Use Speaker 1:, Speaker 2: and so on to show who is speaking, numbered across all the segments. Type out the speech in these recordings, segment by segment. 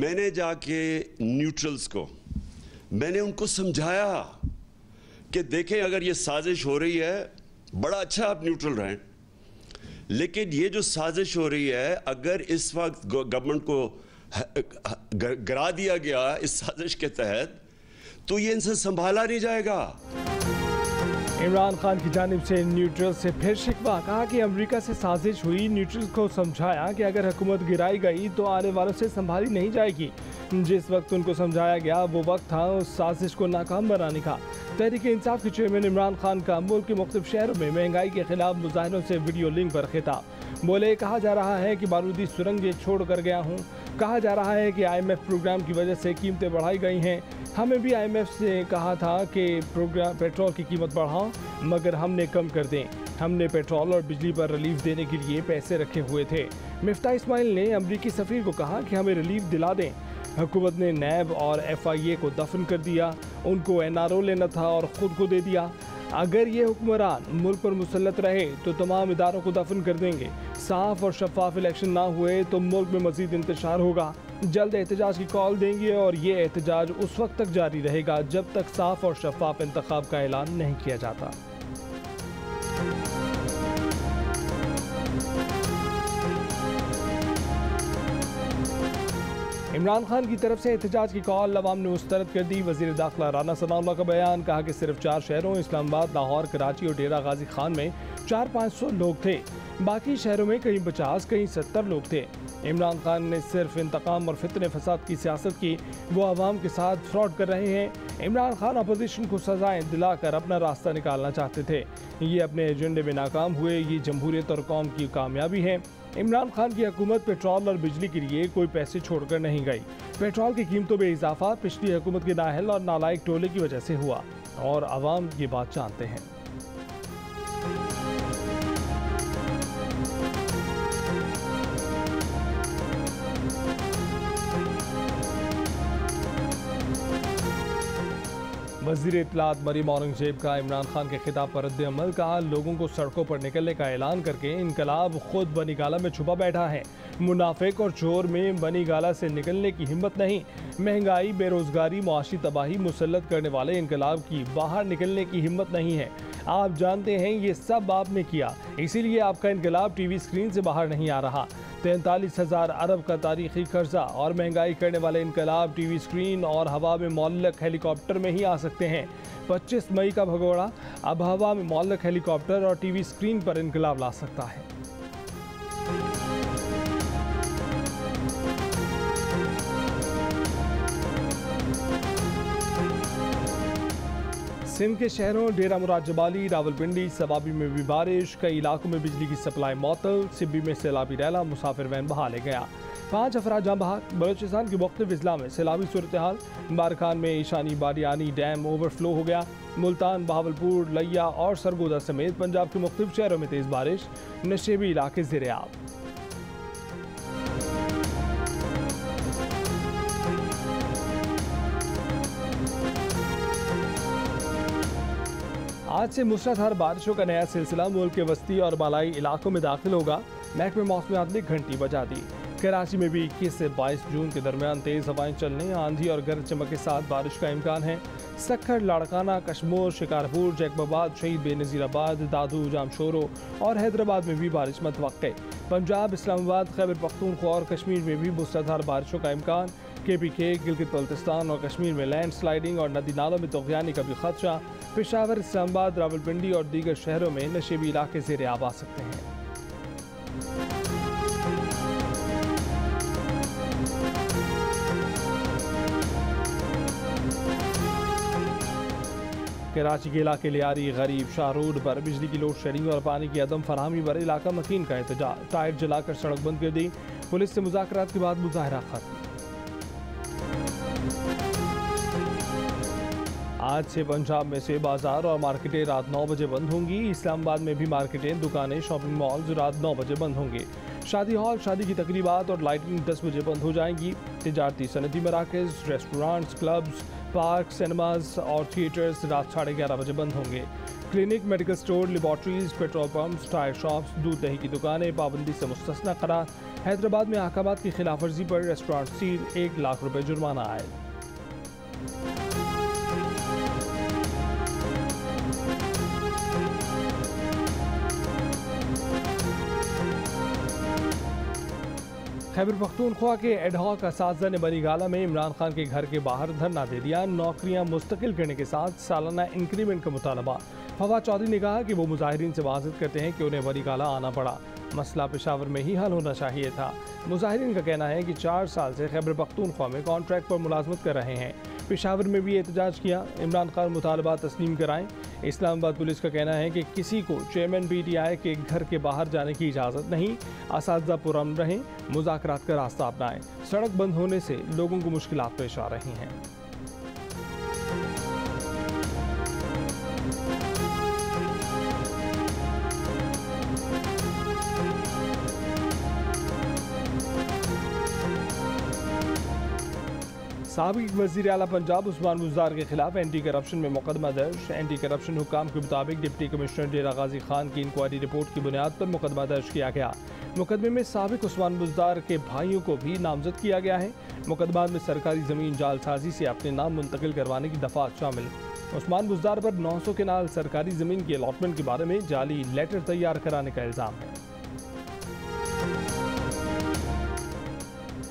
Speaker 1: मैंने जाके न्यूट्रल्स को मैंने उनको समझाया कि देखें, अगर ये साजिश हो रही है, बड़ा अच्छा आप न्यूट्रल रहें, लेकिन ये जो साजिश हो रही है, अगर इस वक्त गवर्नमेंट को गिरा दिया गया इस साजिश के तहत, तो ये इनसे संभाला नहीं जाएगा।
Speaker 2: इमरान खान की जानिब से न्यूट्रल से फिर शिकवा, कहा कि अमेरिका से साजिश हुई। न्यूट्रल को समझाया कि अगर हुकूमत गिराई गई तो आने वालों से संभाली नहीं जाएगी। जिस वक्त उनको समझाया गया वो वक्त था उस साजिश को नाकाम बनाने का। तहरीक इंसाफ के चेयरमैन इमरान खान का मुल्क के मुख्तलिफ शहरों में महंगाई के खिलाफ मुजाहिरों से वीडियो लिंक पर खिताब। बोले, कहा जा रहा है कि बारूदी सुरंग छोड़ कर गया हूँ। कहा जा रहा है कि IMF प्रोग्राम की वजह से कीमतें बढ़ाई गई हैं। हमें भी IMF से कहा था कि पेट्रोल की कीमत बढ़ाओ, मगर हमने कम कर दें। हमने पेट्रोल और बिजली पर रिलीफ देने के लिए पैसे रखे हुए थे। मिफ्ता इस्माइल ने अमरीकी सफ़ीर को कहा कि हमें रिलीफ दिला दें। हुकूमत ने नैब और FIA को दफन कर दिया, उनको NRO लेना था और ख़ुद को दे दिया। अगर ये हुक्मरान मुल्क पर मुसल्लत रहे तो तमाम इदारों को दफन कर देंगे। साफ और शफाफ इलेक्शन ना हुए तो मुल्क में मजीद इंतशार होगा। जल्द एहतजाज की कॉल देंगे और ये एहतजाज उस वक्त तक जारी रहेगा जब तक साफ और शफाफ इंतखाब का ऐलान नहीं किया जाता। इमरान खान की तरफ से एहतजाज की कॉल अवाम ने मुस्तरद कर दी। वज़ीर दाखिला राना सनाउल्लाह का बयान, कहा कि सिर्फ 4 शहरों इस्लामाबाद, लाहौर, कराची और डेरा गाजी खान में 400-500 लोग थे। बाकी शहरों में कहीं 50, कहीं 70 लोग थे। इमरान खान ने सिर्फ इंतकाम और फितने फसाद की सियासत की। वो आवाम के साथ फ्रॉड कर रहे हैं। इमरान खान अपोजिशन को सजाएं दिलाकर अपना रास्ता निकालना चाहते थे। ये अपने एजेंडे में नाकाम हुए। ये जमहूरियत और कौम की कामयाबी है। इमरान खान की हुकूमत पेट्रोल और बिजली के लिए कोई पैसे छोड़कर नहीं गई। पेट्रोल की कीमतों में इजाफा पिछली हुकूमत के नाअहल और नालायक टोले की वजह से हुआ और आवाम ये बात जानते हैं। वज़ीर इत्तलात मरीम औरंगजेब का इमरान खान के खिताब पर रद्द अमल, कहा लोगों को सड़कों पर निकलने का ऐलान करके इनकलाब खुद बनी गाला में छुपा बैठा है। मुनाफिक और चोर में बनी गाला से निकलने की हिम्मत नहीं। महंगाई, बेरोजगारी, मुआशी तबाही मुसल्लत करने वाले इनकलाब की बाहर निकलने की हिम्मत नहीं है। आप जानते हैं ये सब आपने किया, इसीलिए आपका इनकलाब TV स्क्रीन से बाहर नहीं आ रहा। 43,000 अरब का तारीखी कर्जा और महंगाई करने वाले इनकलाब TV स्क्रीन और हवा में मौलक हेलीकॉप्टर में ही आ सकते हैं। 25 मई का भगोड़ा अब हवा में मौलक हेलीकॉप्टर और TV स्क्रीन पर इनकलाब ला सकता है। सिंध के शहरों डेरा मुराद जबाली, रावलपिंडी, सवाबी में भी बारिश। कई इलाकों में बिजली की सप्लाई मअतल। सिब्बी में सैलाबी रैला, मुसाफिर वैन बहा ले गया। 5 अफराद जाँ बहक। बलोचिस्तान के मुख्तलिफ अजला में सैलाबी सूरत हाल। बारखान में ईशानी बारियानी डैम ओवरफ्लो हो गया। मुल्तान, बहावलपुर, लिया और सरगोदा समेत पंजाब के मुख्तलिफ शहरों में तेज़ बारिश। नशेबी इलाके ज़ेरे आब। आज से मूसलाधार बारिशों का नया सिलसिला मुल्क के वस्ती और बालाई इलाकों में दाखिल होगा। महकमे मौसमियात ने घंटी बजा दी। कराची में भी 21 से 22 जून के दरमियान तेज़ हवाएं चलने, आंधी और गरज चमक के साथ बारिश का इम्कान है। सक्खर, लाड़काना, कश्मोर, शिकारपुर, जैकबाबाद, शहीद बेनज़ीराबाद, दादू, जामशोरो और हैदराबाद में भी बारिश मतवक्के। पंजाब, इस्लामाबाद, खैबर पख्तूनख्वा और कश्मीर में भी मूसलाधार बारिशों का इम्कान। KPK, गिलगित बल्तिस्तान और कश्मीर में लैंड स्लाइडिंग और नदी नालों में तग़यानी का भी खदशा। पेशावर, इस्लामाबाद, रावलपिंडी और दीगर शहरों में नशेबी इलाके ज़ेरे आब आ सकते हैं। कराची के इलाके लियारी, गरीब शाह रोड पर बिजली की लोड शेडिंग और पानी की अदम फराहमी पर इलाका मकीन का एहतजाज। टायर जलाकर सड़क बंद कर दी। पुलिस से मुज़ाकरात के बाद मुजाहरा खत्म। आज से पंजाब में से बाजार और मार्केटें रात 9 बजे बंद होंगी। इस्लामाबाद में भी मार्केटें, दुकानें, शॉपिंग मॉल्स रात 9 बजे बंद होंगे। शादी हॉल, शादी की तकरीबात और लाइटिंग 10 बजे बंद हो जाएंगी। तिजारती सनती मराकज़, रेस्टोरेंट्स, क्लब्स, पार्क, सिनेमाज और थिएटर्स रात 11:30 बजे बंद होंगे। Clinic, medical store, laboratories, petrol pumps, tyre shops, दूध दही की दुकानें पाबंदी से मुस्तस्ना करार। हैदराबाद में अहकामात की खिलाफवर्जी पर रेस्टोरेंट सील, 1 लाख रुपए जुर्माना आए। खैबर पख्तूनख्वा के एडहॉक असातिज़ा ने बनी गाला में इमरान खान के घर के बाहर धरना दे दिया। नौकरियां मुस्तकिल करने के साथ सालाना इंक्रीमेंट का मुतालबा। फवाद चौधरी ने कहा कि वो मुजाहिरीन से माज़रत करते हैं कि उन्हें बनी गाला आना पड़ा, मसला पेशावर में ही हल होना चाहिए था। मुजाहिरीन का कहना है कि 4 साल से खैबर पख्तूनख्वा में कॉन्ट्रैक्ट पर मुलाजमत कर रहे हैं। पेशावर में भी एहतजाज किया। इमरान खान मुतालबा तस्लीम कराएं। इस्लामाबाद पुलिस का कहना है कि किसी को चेयरमैन PTI के घर के बाहर जाने की इजाज़त नहीं। असातिज़ा पुरअमन रहें, मुज़ाकरात का रास्ता अपनाएं। सड़क बंद होने से लोगों को मुश्किलात पेश आ रही हैं। साबिक वज़ीर आला पंजाब उस्मान बुज़दार के खिलाफ एंटी करप्शन में मुकदमा दर्ज। एंटी करप्शन हुक्काम के मुताबिक डिप्टी कमिश्नर डेरा गाजी खान की इंक्वायरी रिपोर्ट की बुनियाद पर मुकदमा दर्ज किया गया। मुकदमे में साबिक उस्मान बुज़दार के भाइयों को भी नामजद किया गया है। मुकदमा में सरकारी ज़मीन जालसाजी से अपने नाम मुंतकिल करवाने की दफ़ात शामिल। उस्मान बुज़दार पर 900 केनाल सरकारी ज़मीन की अलॉटमेंट के बारे में जाली लेटर तैयार कराने का इल्ज़ाम है।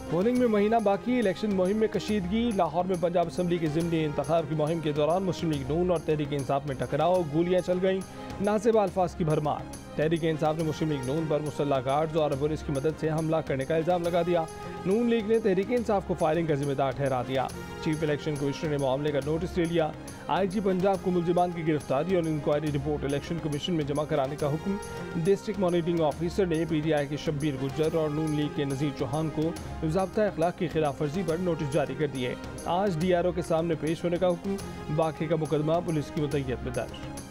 Speaker 2: पोलिंग में महीना बाकी, इलेक्शन मुहिम में कशीदगी। लाहौर में पंजाब असम्बली के ज़िमनी इंतखाब की मुहिम के दौरान मुस्लिम लीग नून और तहरीक इंसाफ में टकराव, गोलियां चल गईं, नासिबा अल्फाज की भरमार। तहरीक इंसाफ ने मुस्लिम लीग नून पर मुसल्लह गार्ड्स और पुलिस की मदद से हमला करने का इल्ज़ाम लगा दिया। नून लीग ने तहरीक इंसाफ को फायरिंग का जिम्मेदार ठहरा दिया। चीफ इलेक्शन कमिश्नर ने मामले का नोटिस ले लिया। IG पंजाब को मुलजिमान की गिरफ्तारी और इंक्वायरी रिपोर्ट इलेक्शन कमीशन में जमा कराने का हुक्म। डिस्ट्रिक्ट मॉनिटरिंग ऑफिसर ने PTI के शब्बीर गुज्जर और नून लीग के नज़ीर चौहान को ज़ाब्ता अखलाक की खिलाफ वर्जी पर नोटिस जारी कर दिए। आज DRO के सामने पेश होने का हुक्म। बाकी का मुकदमा पुलिस की मुतय्यत में दर्ज।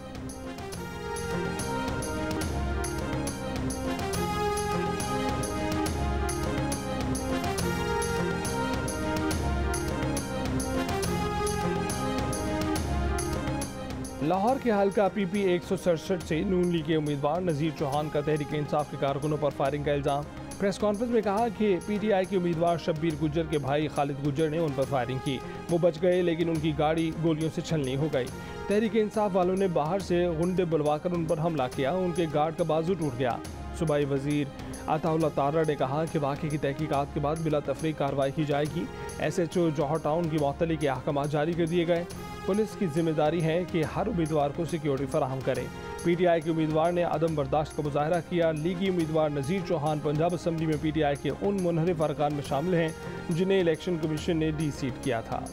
Speaker 2: लाहौर के हल्का PP 167 से नून लीग के उम्मीदवार नज़ीर चौहान का तहरीक इंसाफ के कारकुनों पर फायरिंग का इल्ज़ाम। प्रेस कॉन्फ्रेंस में कहा कि PTI के उम्मीदवार शब्बीर गुज्जर के भाई खालिद गुज्जर ने उन पर फायरिंग की। वो बच गए लेकिन उनकी गाड़ी गोलियों से छलनी हो गई। तहरीक इंसाफ वालों ने बाहर से गुंडे बुलवाकर उन पर हमला किया। उनके गार्ड का बाजू टूट गया। सूबाई वजीर अताउल्लाह तारा ने कहा कि वाक़े की तहकीकात के बाद बिला तफरीक कार्रवाई की जाएगी। SHO जौहर टाउन की मुअत्तली के अहकाम जारी कर दिए गए। पुलिस की जिम्मेदारी है कि हर उम्मीदवार को सिक्योरिटी फराहम करे। PTI के उम्मीदवार ने अदम बर्दाश्त का मुजाहरा किया। लीगी उम्मीदवार नज़ीर चौहान पंजाब असम्बली में PTI के उन मुनहरिफ अरकान में शामिल हैं जिन्हें इलेक्शन कमीशन ने डीसीट किया था।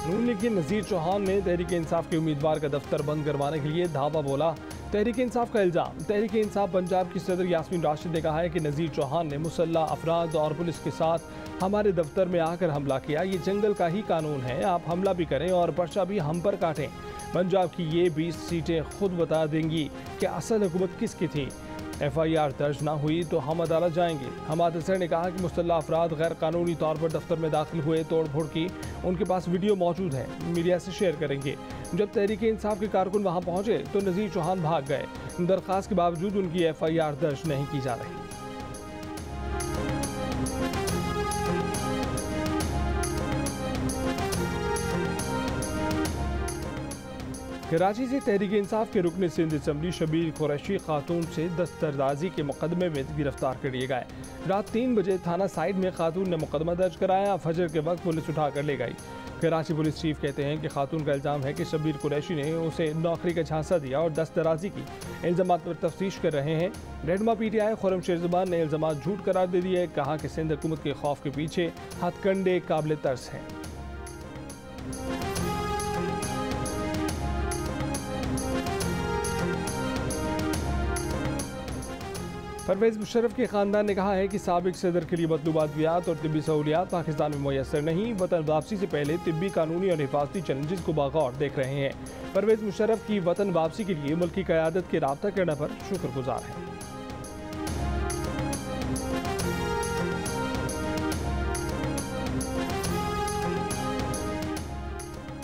Speaker 2: नून लीग के नज़ीर चौहान ने तहरीक इंसाफ के उम्मीदवार का दफ्तर बंद करवाने के लिए धावा बोला। तहरीक इंसाफ का इल्ज़ाम। तहरीक इंसाफ पंजाब की सदर यास्मीन राशिद ने कहा है कि नज़ीर चौहान ने मुसल्लह अफराद और पुलिस के साथ हमारे दफ्तर में आकर हमला किया। ये जंगल का ही कानून है, आप हमला भी करें और पर्चा भी हम पर काटें। पंजाब की ये 20 सीटें खुद बता देंगी कि असल हुकूमत किसकी थी। FIR दर्ज ना हुई तो हम अदालत जाएंगे। हमाद सर ने कहा कि मुसल्लह अफराद गैर कानूनी तौर पर दफ्तर में दाखिल हुए, तोड़ फोड़ की, उनके पास वीडियो मौजूद है, मीडिया से शेयर करेंगे। जब तहरीक इंसाफ के कारकुन वहां पहुंचे तो नज़ीर चौहान भाग गए। दरख्वास्त के बावजूद उनकी FIR दर्ज नहीं की जा रही। कराची से तहरीक इंसाफ के रुकन सिंध असम्बली शबीर कुरैशी खातून से दस्तरदाजी के मुकदमे में गिरफ्तार कर लिए गए। रात 3 बजे थाना साइड में खातून ने मुकदमा दर्ज कराया। फजर के वक्त पुलिस उठा कर ले गई। कराची पुलिस चीफ कहते हैं कि खातून का इल्ज़ाम है कि शबीर कुरैशी ने उसे नौकरी का झांसा दिया और दस्तराजी की। इल्ज़ाम पर तफ्तीश कर रहे हैं। रहनुमा PTI खुर्रम शेरज़बान ने इल्ज़ाम झूठ करार दे दिए। कहा कि सिंध हुकूमत के खौफ के पीछे हथकंडे काबिल तर्स हैं। परवेज़ मुशर्रफ के ख़ानदान ने कहा है कि साबिक सदर के लिए मतलूबा अद्वियात और तिब्बी सहूलियात पाकिस्तान में मुयसर नहीं। वतन वापसी से पहले तिब्बी, कानूनी और हिफाजती चैलेंजेस को बागौर देख रहे हैं। परवेज़ मुशर्रफ की वतन वापसी के लिए मुल्क की क़यादत के राब्ता करने पर शुक्रगुजार हैं।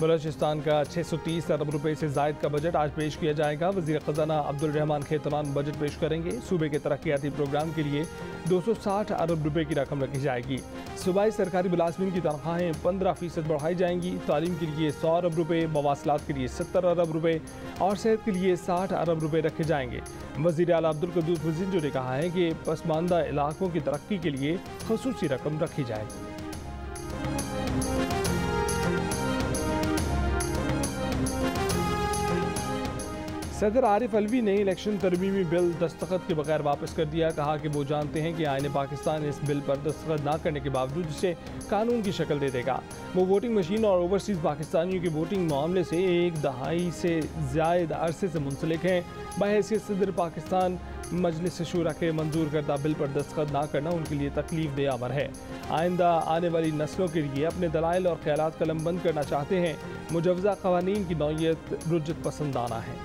Speaker 2: बलूचिस्तान का 630 अरब रुपए से जायद का बजट आज पेश किया जाएगा। वज़ीर ख़जाना अब्दुल रहमान खेतरान बजट पेश करेंगे। सूबे के तरक्याती प्रोग्राम के लिए 260 अरब रुपए की रकम रखी जाएगी। सूबाई सरकारी मुलाजमीन की तनख्वाहें 15% बढ़ाई जाएंगी। तालीम के लिए 100 अरब रुपए, मवासलात के लिए 70 अरब रुपए और सेहत के लिए 60 अरब रुपए रखे जाएंगे। वज़ीर आला अब्दुल कद्दूस वज़ीर ने कहा है कि पसमानदा इलाकों की तरक्की के लिए ख़ुसूसी रकम रखी जाएगी। सदर आरिफ अलवी ने इलेक्शन तरमीमी बिल दस्तखत के बगैर वापस कर दिया। कहा कि वो जानते हैं कि आईन पाकिस्तान इस बिल पर दस्तखत न करने के बावजूद इसे कानून की शक्ल दे देगा। वो वोटिंग मशीन और ओवरसीज़ पाकिस्तानियों के वोटिंग मामले से एक दहाई से ज़्यादा अरसे से मुंसलिक हैं। बहैसियत सदर पाकिस्तान मजलिस शूरा के मंजूर करदा बिल पर दस्तखत ना करना उनके लिए तकलीफ दे अमर है। आइंदा आने वाली नस्लों के लिए अपने दलाइल और ख्यालात कलम बंद करना चाहते हैं। मुजवज़ा क़वानीन की नौयत रुजत पसंदाना है।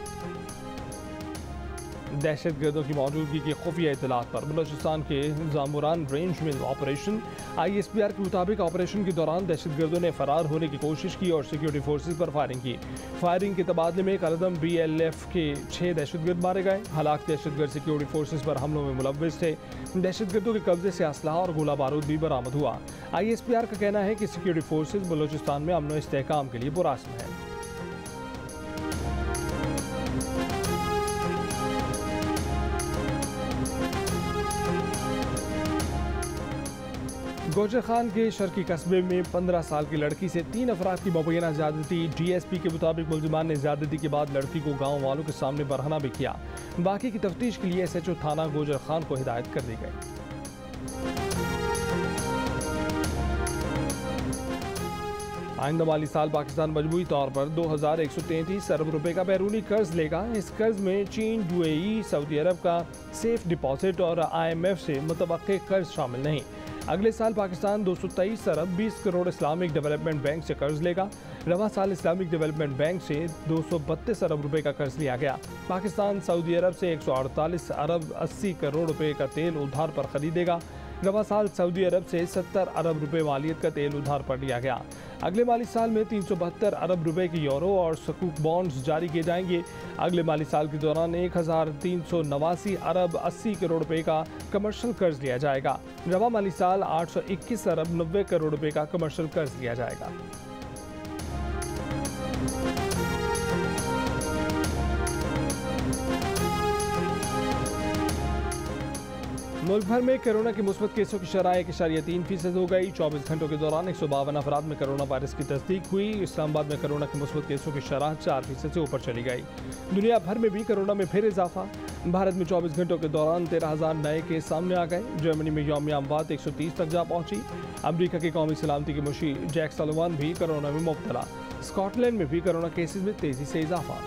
Speaker 2: दहशत गर्दों की मौजूदगी की खुफिया इतलात पर बलूचिस्तान के जामुरान रेंज में ऑपरेशन। ISPR के मुताबिक ऑपरेशन के दौरान दहशत गर्दों ने फरार होने की कोशिश की और सिक्योरिटी फोर्सेज पर फायरिंग की। फायरिंग के तबादले में कलदम BLF के 6 दहशतगर्द मारे गए। हालांकि दहशतगर्द सिक्योरिटी फोर्सेज पर हमलों में मुलव्विस थे। दहशतगर्दों के कब्जे से असलहा और गोला बारूद भी बरामद हुआ। ISPR का कहना है कि सिक्योरिटी फोर्सेज बलूचिस्तान में अमन व इस्तेहकाम के लिए पुरअज़्म है। गोजर खान के शर्की कस्बे में 15 साल की लड़की से 3 अफराद की मुबैना ज़्यादती। DSP के मुताबिक मुलजिमान ने ज़्यादती के बाद लड़की को गाँव वालों के सामने बरहना भी किया। बाकी की तफ्तीश के लिए SHO थाना गोजर खान को हिदायत कर दी गई। आइंदा माली साल पाकिस्तान मजमूई तौर पर 2133 अरब रुपए का बैरूनी कर्ज लेगा। इस कर्ज में चीन, UAE, सऊदी अरब का सेफ डिपॉजिट और IMF से मुतवक्के कर्ज शामिल नहीं। अगले साल पाकिस्तान 223 अरब 20 करोड़ इस्लामिक डेवलपमेंट बैंक से कर्ज लेगा। रवा साल इस्लामिक डेवलपमेंट बैंक से 232 अरब रुपए का कर्ज लिया गया। पाकिस्तान सऊदी अरब से 148 अरब 80 करोड़ रुपए का तेल उधार पर खरीदेगा। रवा साल सऊदी अरब से 70 अरब रुपए मालियत का तेल उधार पर लिया गया। अगले माली साल में 372 अरब रुपए के यूरो और सकूक बॉन्ड्स जारी किए जाएंगे। अगले माली साल के दौरान 1389 अरब 80 करोड़ रुपए का कमर्शियल कर्ज लिया जाएगा। रवा माली साल 821 अरब 90 करोड़ रुपए का कमर्शियल कर्ज लिया जाएगा। मुल्क भर में कोरोना के मुस्बत केसों की शरह 1.3% हो गई। 24 घंटों के दौरान 152 अफराद में कोरोना वायरस की तस्दीक हुई। इस्लामाबाद में कोरोना के मुस्बत केसों की शरह 4% से ऊपर चली गई। दुनिया भर में भी कोरोना में फिर इजाफा। भारत में 24 घंटों के दौरान 13,000 नए केस सामने आ गए। जर्मनी में यौमिया अमवात 130 तक जा पहुंची। अमरीका के कौमी सलामती के मुशीर जैक सलोवान भी कोरोना में मुब्तला। स्कॉटलैंड में भी कोरोना केसेज में तेजी से इजाफा।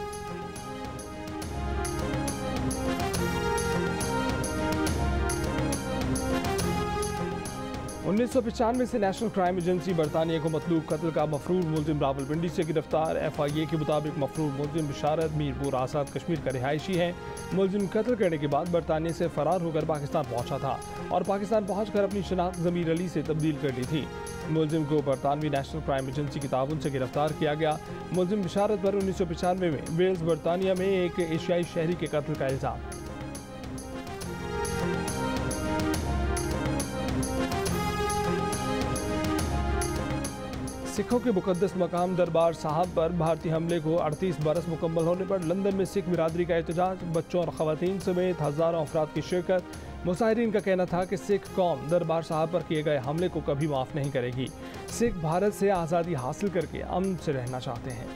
Speaker 2: उन्नीस सौ 95 से नेशनल क्राइम एजेंसी बरतानिया को मतलूब कत्ल का मफरूर मुलजिम रावलपिंडी से गिरफ्तार। FIA के मुताबिक मफरूर मुलजिम बिशारत मीरपुर आज़ाद कश्मीर का रिहायशी है। मुलजिम कत्ल करने के बाद बरतानिया से फरार होकर पाकिस्तान पहुंचा था और पाकिस्तान पहुंचकर अपनी शनाख्त ज़मीर अली से तब्दील कर ली थी। मुलजिम को बरतानवी नेशनल क्राइम एजेंसी की ताउन से गिरफ्तार किया गया। मुलजिम बिशारत पर 1995 में वेल्स बरतानिया में एक एशियाई शहरी के कत्ल का इल्ज़ाम है। सिखों के मुकद्दस मकाम दरबार साहब पर भारतीय हमले को 38 बरस मुकम्मल होने पर लंदन में सिख बिरादरी का एहतजाज। बच्चों और ख़वातीन समेत हज़ारों अफराद की शिरकत। मुसाहिरीन का कहना था कि सिख कौम दरबार साहब पर किए गए हमले को कभी माफ़ नहीं करेगी। सिख भारत से आज़ादी हासिल करके अमन से रहना चाहते हैं।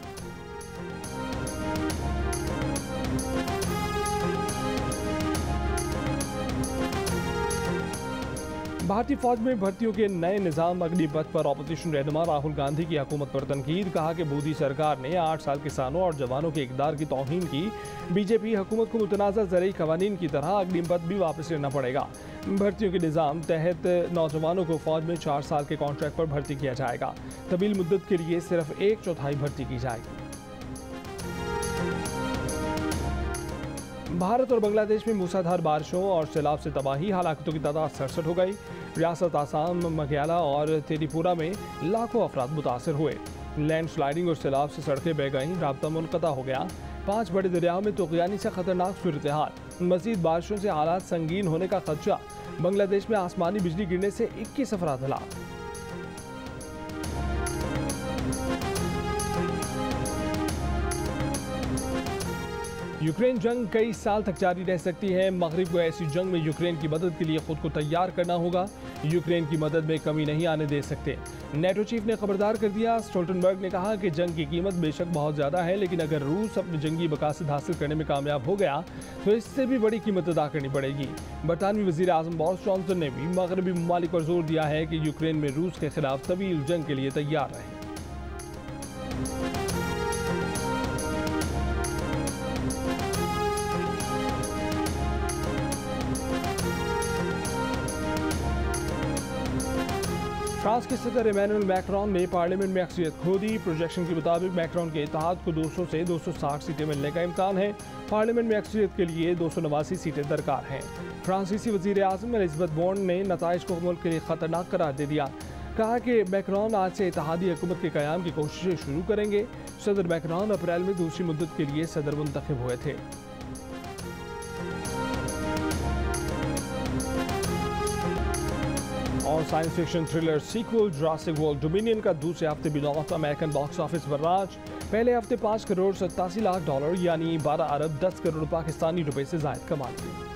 Speaker 2: भारतीय फौज में भर्तियों के नए निज़ाम अग्निपथ पर अपोजिशन रहनुमा राहुल गांधी की हुकूमत पर तनकीद। कहा कि मोदी सरकार ने 8 साल किसानों और जवानों के इक़दार की तौहीन की। बीजेपी हुकूमत को मुतनाज़ा ज़रई क़वानीन की तरह अग्निपथ भी वापस लेना पड़ेगा। भर्तियों के निज़ाम तहत नौजवानों को फौज में 4 साल के कॉन्ट्रैक्ट पर भर्ती किया जाएगा। तवील मुद्दत के लिए सिर्फ 1/4 भर्ती की जाएगी। भारत और बांग्लादेश में मूसलाधार बारिशों और सैलाब से तबाही। हलाकतों की तादाद 67 हो गई। रियासत आसाम, मघ्याला और त्रिपुरा में लाखों अफराद मुतासर हुए। लैंडस्लाइडिंग और सैलाब से सड़कें बह गईं, राब्ता मुनक़ता हो गया। 5 बड़े दरियाओं में तूफ़ानी से खतरनाक सूरत हाल। मज़ीद बारिशों से हालात संगीन होने का खदशा। बांग्लादेश में आसमानी बिजली गिरने से 21 अफराद हलाक। यूक्रेन जंग कई साल तक जारी रह सकती है। मगरिब को ऐसी जंग में यूक्रेन की मदद के लिए खुद को तैयार करना होगा। यूक्रेन की मदद में कमी नहीं आने दे सकते। नेटो चीफ ने खबरदार कर दिया। स्टोल्टनबर्ग ने कहा कि जंग की कीमत बेशक बहुत ज़्यादा है, लेकिन अगर रूस अपने जंगी मकासद हासिल करने में कामयाब हो गया तो इससे भी बड़ी कीमत अदा करनी पड़ेगी। बरतानवी वज़ीर आज़म बोरिस जॉनसन ने भी मगरबी ममालिक पर जोर दिया है कि यूक्रेन में रूस के खिलाफ तवील जंग के लिए तैयार रहे। फ्रांस के सदर इमैनुअल मैक्रोन ने पार्लियामेंट में अक्सरियत खो दी। प्रोजेक्शन के मुताबिक मैक्रोन के इत्तेहाद को 200 से 260 सीटें मिलने का इम्कान है। पार्लियामेंट में अक्सरियत के लिए 289 सीटें दरकार हैं। फ्रांसीसी वज़ीर आज़म एलिज़ाबेथ बोर्न ने नताइज को मुल्क के लिए खतरनाक करार दे दिया। कहा कि मैक्रोन आज से इत्तेहादी हुकूमत के क़याम की कोशिशें शुरू करेंगे। सदर मैक्रोन अप्रैल में दूसरी मुद्दत के लिए सदर मुंतखब हुए थे। और science fiction thriller sequel Jurassic World Dominion का दूसरे हफ्ते भी नॉर्थ अमेरिकन बॉक्स ऑफिस पर राज। पहले हफ्ते $5 करोड़ 87 लाख यानी 12 अरब 10 करोड़ पाकिस्तानी रुपए से ज़ायद कमा लिए।